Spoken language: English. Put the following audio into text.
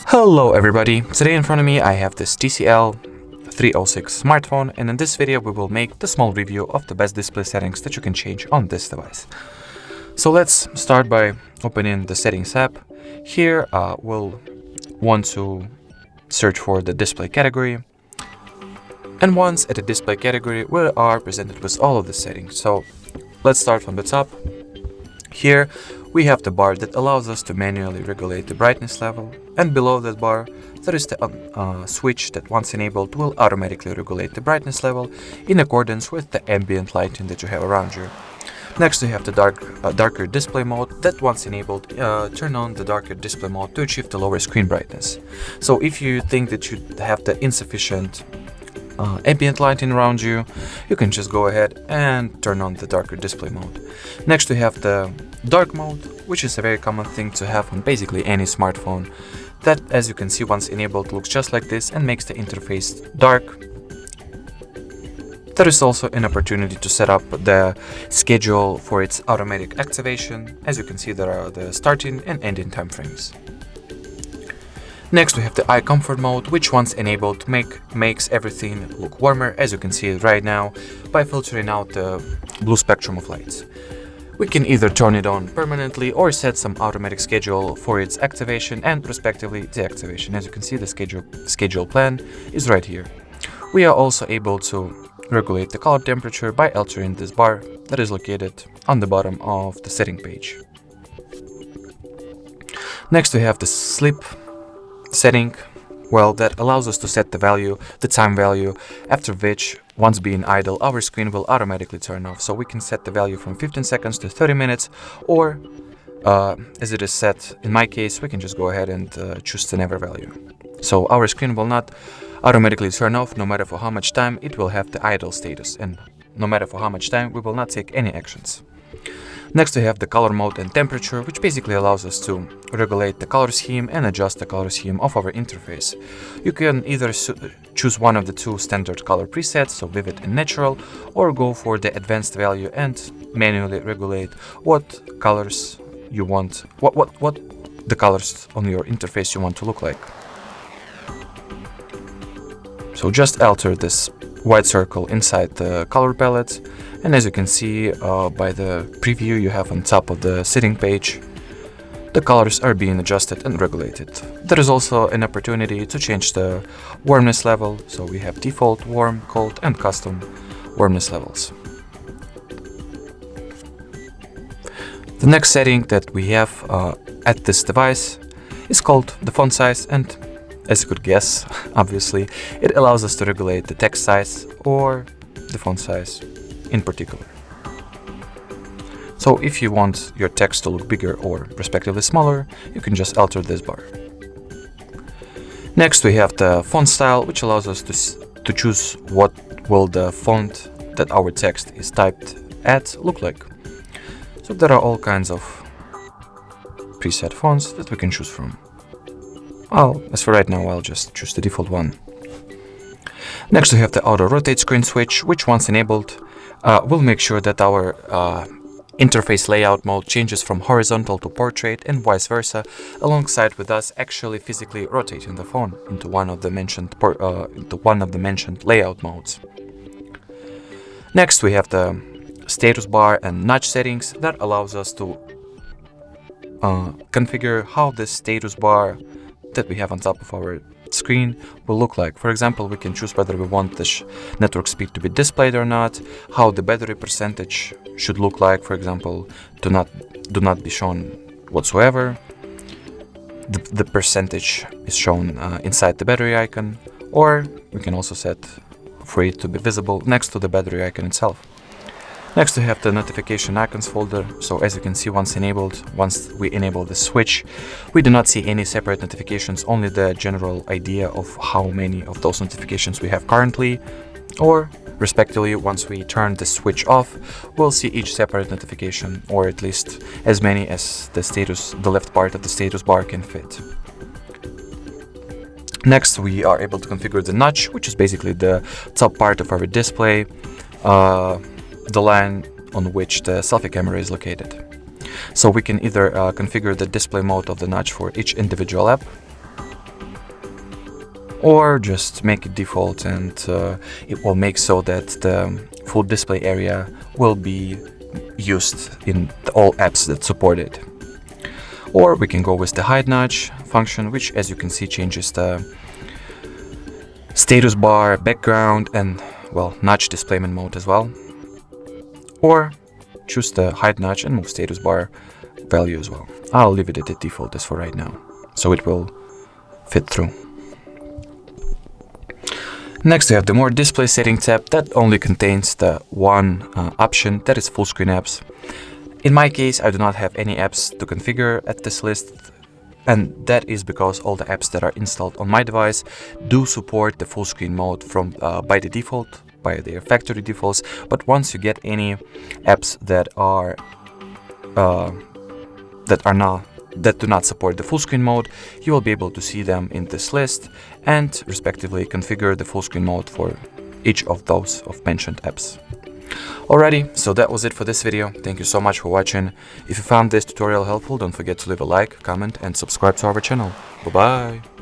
Hello everybody, today in front of me I have this TCL 306 smartphone, and in this video we will make the small review of the best display settings that you can change on this device. So let's start by opening the settings app. Here we'll want to search for the display category, and once at the display category we are presented with all of the settings. So let's start from the top. Here we have the bar that allows us to manually regulate the brightness level, and below that bar there is the switch that, once enabled, will automatically regulate the brightness level in accordance with the ambient lighting that you have around you. Next we have the darker display mode that, once enabled, turn on the darker display mode to achieve the lower screen brightness. So if you think that you have the insufficient ambient lighting around you, you can just go ahead and turn on the darker display mode. Next we have the dark mode, which is a very common thing to have on basically any smartphone, that, as you can see, once enabled, looks just like this and makes the interface dark. There is also an opportunity to set up the schedule for its automatic activation. As you can see, there are the starting and ending time frames. Next we have the eye comfort mode, which, once enabled, makes everything look warmer, as you can see it right now, by filtering out the blue spectrum of lights. We can either turn it on permanently or set some automatic schedule for its activation and respectively deactivation. As you can see, the schedule plan is right here. We are also able to regulate the color temperature by altering this bar that is located on the bottom of the setting page. Next we have the sleep setting, that allows us to set the time value, after which, once being idle, our screen will automatically turn off. So we can set the value from 15 seconds to 30 minutes, or as it is set in my case, we can just go ahead and choose the never value. So our screen will not automatically turn off no matter for how much time it will have the idle status, and no matter for how much time we will not take any actions. Next we have the color mode and temperature, which basically allows us to regulate the color scheme and adjust the color scheme of our interface. You can either choose one of the two standard color presets, so vivid and natural, or go for the advanced value and manually regulate what colors you want, what the colors on your interface you want to look like. So just alter this white circle inside the color palette, and as you can see by the preview you have on top of the setting page, the colors are being adjusted and regulated. There is also an opportunity to change the warmness level, so we have default, warm, cold, and custom warmness levels. The next setting that we have at this device is called the font size, and as you could guess, obviously, it allows us to regulate the text size or the font size in particular. So if you want your text to look bigger or respectively smaller, you can just alter this bar. Next we have the font style, which allows us to choose what will the font that our text is typed at look like. So there are all kinds of preset fonts that we can choose from. As for right now, I'll just choose the default one. Next we have the auto rotate screen switch, which, once enabled, will make sure that our interface layout mode changes from horizontal to portrait and vice versa, alongside with us actually physically rotating the phone into one of the mentioned layout modes. Next we have the status bar and notch settings that allows us to configure how the status bar that we have on top of our screen will look like. For example, we can choose whether we want the network speed to be displayed or not, how the battery percentage should look like, for example, do not be shown whatsoever. The percentage is shown inside the battery icon, or we can also set for it to be visible next to the battery icon itself. Next we have the notification icons folder. So as you can see, once we enable the switch, we do not see any separate notifications, only the general idea of how many of those notifications we have currently, or respectively, once we turn the switch off, we'll see each separate notification, or at least as many as the left part of the status bar can fit. Next we are able to configure the notch, which is basically the top part of our display. The line on which the selfie camera is located. So we can either configure the display mode of the notch for each individual app, or just make it default, and it will make so that the full display area will be used in all apps that support it. Or we can go with the hide notch function, which, as you can see, changes the status bar, background, and, well, notch displayment mode as well. Or choose the hide notch and move status bar value as well. I'll leave it at the default as for right now, so it will fit through. Next we have the more display settings tab that only contains the one option, that is full screen apps. In my case, I do not have any apps to configure at this list, and that is because all the apps that are installed on my device do support the full screen mode from by the default, by their factory defaults. But once you get any apps that do not support the full screen mode, you will be able to see them in this list and respectively configure the full screen mode for each of those mentioned apps. Alrighty, so that was it for this video. Thank you so much for watching. If you found this tutorial helpful, don't forget to leave a like, comment and subscribe to our channel. Bye bye!